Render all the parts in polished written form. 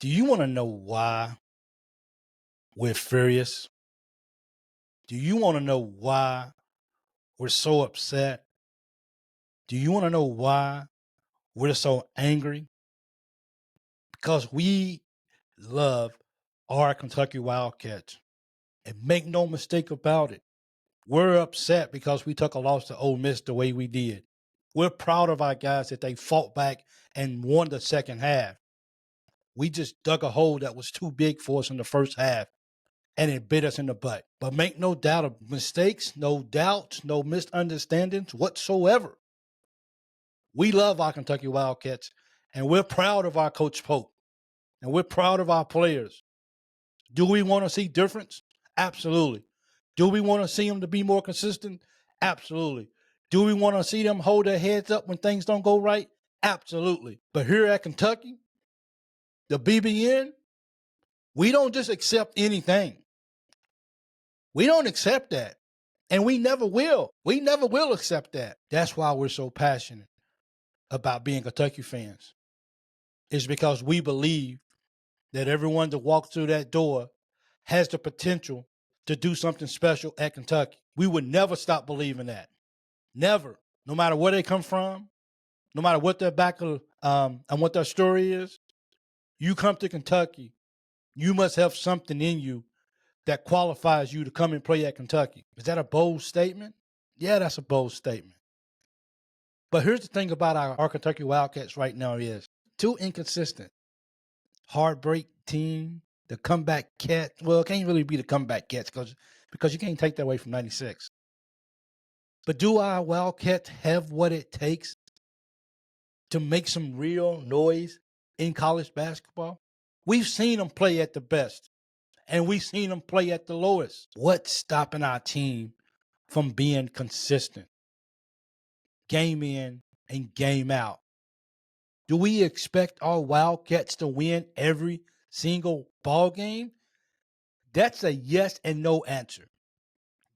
Do you want to know why we're furious? Do you want to know why we're so upset? Do you want to know why we're so angry? Because we love our Kentucky Wildcats. And make no mistake about it, we're upset because we took a loss to Ole Miss the way we did. We're proud of our guys that they fought back and won the second half. We just dug a hole that was too big for us in the first half, and it bit us in the butt. But make no doubt of mistakes, no doubts, no misunderstandings whatsoever. We love our Kentucky Wildcats, and we're proud of our Coach Pope, and we're proud of our players. Do we want to see difference? Absolutely. Do we want to see them to be more consistent? Absolutely. Do we want to see them hold their heads up when things don't go right? Absolutely. But here at Kentucky, the BBN, we don't just accept anything. We don't accept that. And we never will. We never will accept that. That's why we're so passionate about being Kentucky fans. It's because we believe that everyone that walks through that door has the potential to do something special at Kentucky. We would never stop believing that. Never. No matter where they come from, no matter what their background and what their story is, you come to Kentucky, you must have something in you that qualifies you to come and play at Kentucky. Is that a bold statement? Yeah, that's a bold statement. But here's the thing about our Kentucky Wildcats right now is too inconsistent. Heartbreak team, the comeback cat. Well, it can't really be the comeback cats because you can't take that away from 96. But do our Wildcats have what it takes to make some real noise in college basketball? We've seen them play at the best, and we've seen them play at the lowest. What's stopping our team from being consistent? Game in and game out. Do we expect our Wildcats to win every single ball game? That's a yes and no answer.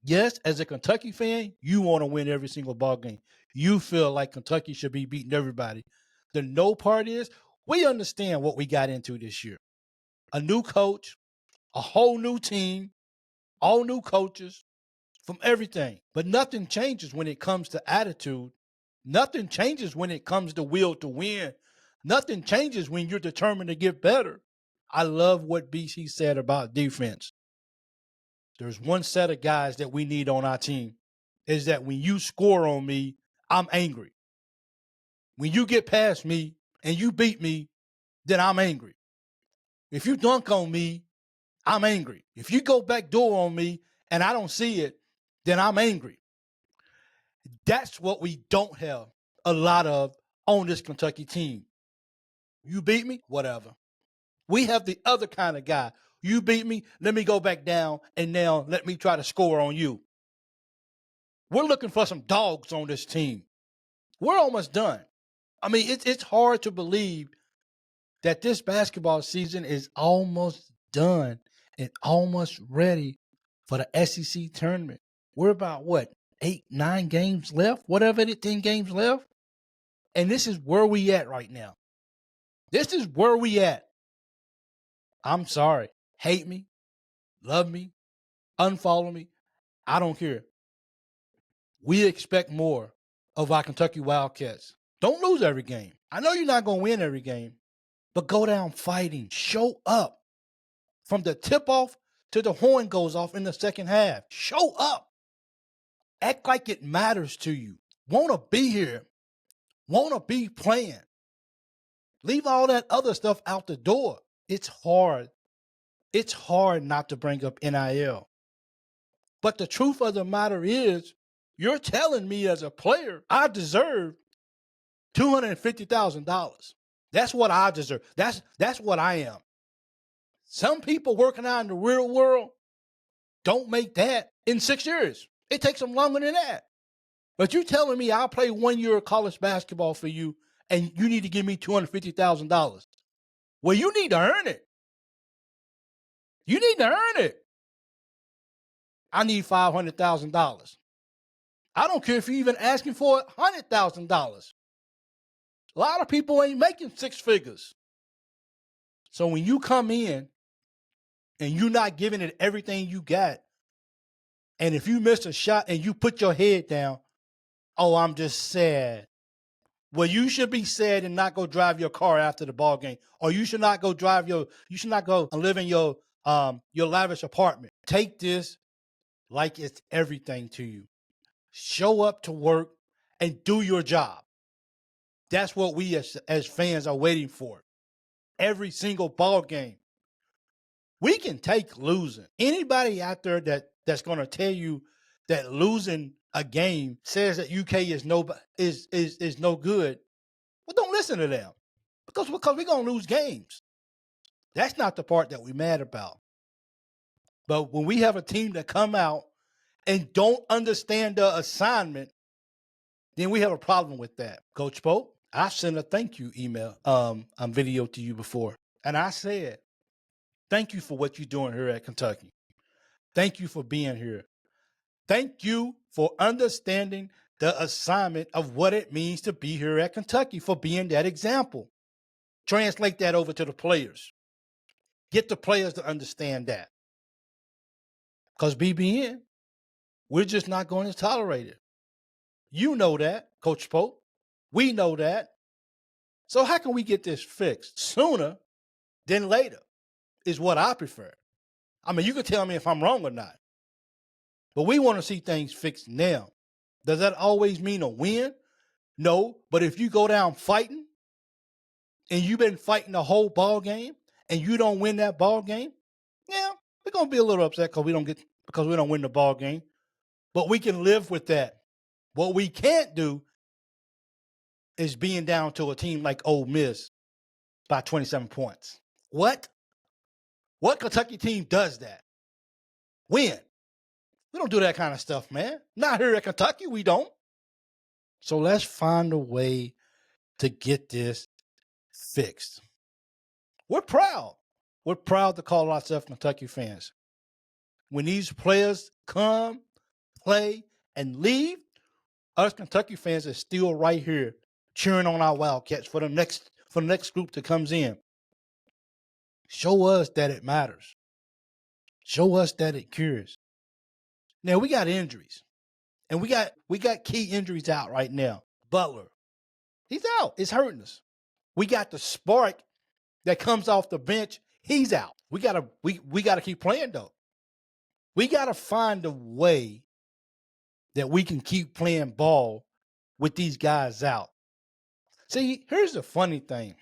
Yes, as a Kentucky fan, you want to win every single ball game. You feel like Kentucky should be beating everybody. The no part is we understand what we got into this year. A new coach, a whole new team, all new coaches from everything. But nothing changes when it comes to attitude. Nothing changes when it comes to will to win. Nothing changes when you're determined to get better. I love what BC said about defense. There's one set of guys that we need on our team, is that when you score on me, I'm angry. When you get past me and you beat me, then I'm angry. If you dunk on me, I'm angry. If you go back door on me and I don't see it, then I'm angry. That's what we don't have a lot of on this Kentucky team. You beat me? Whatever. We have the other kind of guy. You beat me, let me go back down, and now let me try to score on you. We're looking for some dogs on this team. We're almost done. I mean, it's hard to believe that this basketball season is almost done and almost ready for the SEC tournament. We're about, 8, 9 games left? Whatever it is, 10 games left? And this is where we at right now. This is where we at. I'm sorry. Hate me, love me, unfollow me. I don't care. We expect more of our Kentucky Wildcats. Don't lose every game. I know you're not going to win every game, but go down fighting. Show up. From the tip-off to the horn goes off in the second half. Show up. Act like it matters to you. Want to be here. Want to be playing. Leave all that other stuff out the door. It's hard. It's hard not to bring up NIL. But the truth of the matter is, you're telling me as a player, I deserve $250,000. That's what I deserve. That's what I am. Some people working out in the real world don't make that in 6 years. It takes them longer than that. But you're telling me I'll play 1 year of college basketball for you and you need to give me $250,000. Well, you need to earn it. You need to earn it. I need $500,000. I don't care if you're even asking for $100,000. A lot of people ain't making 6 figures. So when you come in and you're not giving it everything you got, and if you miss a shot and you put your head down, oh, I'm just sad. Well, you should be sad and not go drive your car after the ball game, or you should not go and live in your lavish apartment. Take this like it's everything to you. Show up to work and do your job. That's what we as fans are waiting for. Every single ball game. We can take losing. Anybody out there that's going to tell you that losing a game says that UK is no good, well, don't listen to them because we're going to lose games. That's not the part that we're mad about. But when we have a team that come out and don't understand the assignment, then we have a problem with that. Coach Pope, I sent a thank you email, video to you before, and I said, thank you for what you're doing here at Kentucky. Thank you for being here. Thank you for understanding the assignment of what it means to be here at Kentucky, for being that example. Translate that over to the players. Get the players to understand that. Because BBN, we're just not going to tolerate it. You know that, Coach Pope. We know that. So how can we get this fixed sooner than later is what I prefer. I mean, you can tell me if I'm wrong or not. But we want to see things fixed now. Does that always mean a win? No. But if you go down fighting and you've been fighting the whole ball game and you don't win that ball game, yeah, we're going to be a little upset because we don't win the ball game. But we can live with that. What we can't do is being down to a team like Ole Miss by 27 points. What? What Kentucky team does that? Win. We don't do that kind of stuff, man. Not here at Kentucky, we don't. So let's find a way to get this fixed. We're proud. We're proud to call ourselves Kentucky fans. When these players come, play, and leave, us Kentucky fans are still right here cheering on our Wildcats for the next group that comes in. Show us that it matters. Show us that it cures. Now we got injuries. And we got key injuries out right now. Butler, he's out. It's hurting us. We got the spark that comes off the bench. He's out. We gotta keep playing though. We gotta find a way that we can keep playing ball with these guys out. See, here's the funny thing.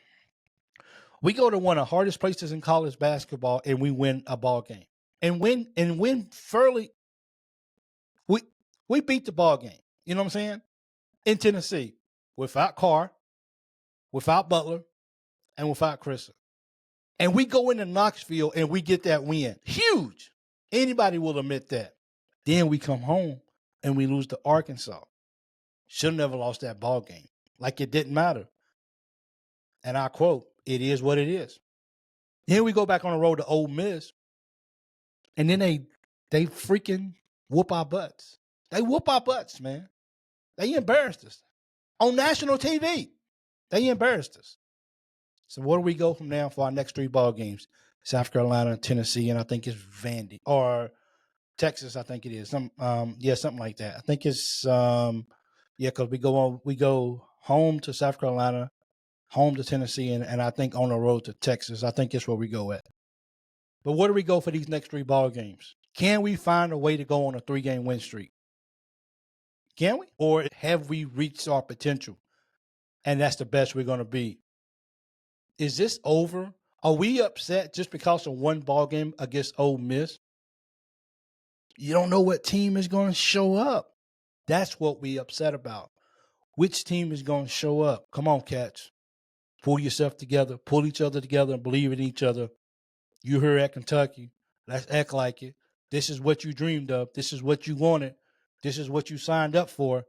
We go to one of the hardest places in college basketball and we win a ball game. And win fairly. We beat the ball game. You know what I'm saying? In Tennessee, without Carr, without Butler, and without Chris. And we go into Knoxville and we get that win. Huge. Anybody will admit that. Then we come home and we lose to Arkansas. Should have never lost that ball game. Like it didn't matter. And I quote, it is what it is. Then we go back on the road to Ole Miss. And then they freaking whoop our butts. They whoop our butts, man. They embarrassed us. On national TV. They embarrassed us. So where do we go from now for our next 3 ball games? South Carolina, Tennessee, and I think it's Vandy. Or Texas, I think it is. Something like that. I think it's because we go home to South Carolina, home to Tennessee, and I think on the road to Texas. I think it's where we go at. But where do we go for these next 3 ball games? Can we find a way to go on a 3-game win streak? Can we? Or have we reached our potential? And that's the best we're going to be. Is this over? Are we upset just because of one ball game against Ole Miss? You don't know what team is going to show up. That's what we upset about. Which team is going to show up? Come on, Cats. Pull yourself together. Pull each other together and believe in each other. You're here at Kentucky. Let's act like it. This is what you dreamed of. This is what you wanted. This is what you signed up for.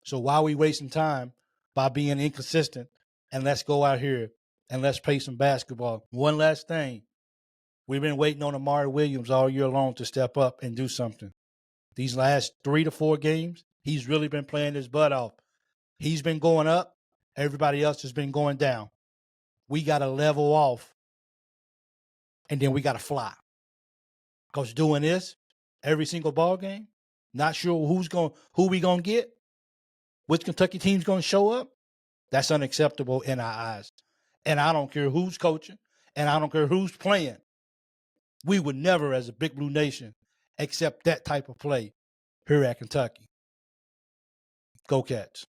So why are we wasting time by being inconsistent? And let's go out here and let's play some basketball. One last thing. We've been waiting on Amari Williams all year long to step up and do something. These last 3 to 4 games, he's really been playing his butt off. He's been going up. Everybody else has been going down. We got to level off and then we got to fly. Because doing this every single ball game, not sure who we gonna get, which Kentucky team's gonna show up, that's unacceptable in our eyes. And I don't care who's coaching, and I don't care who's playing. We would never, as a Big Blue Nation, accept that type of play here at Kentucky. Go Cats.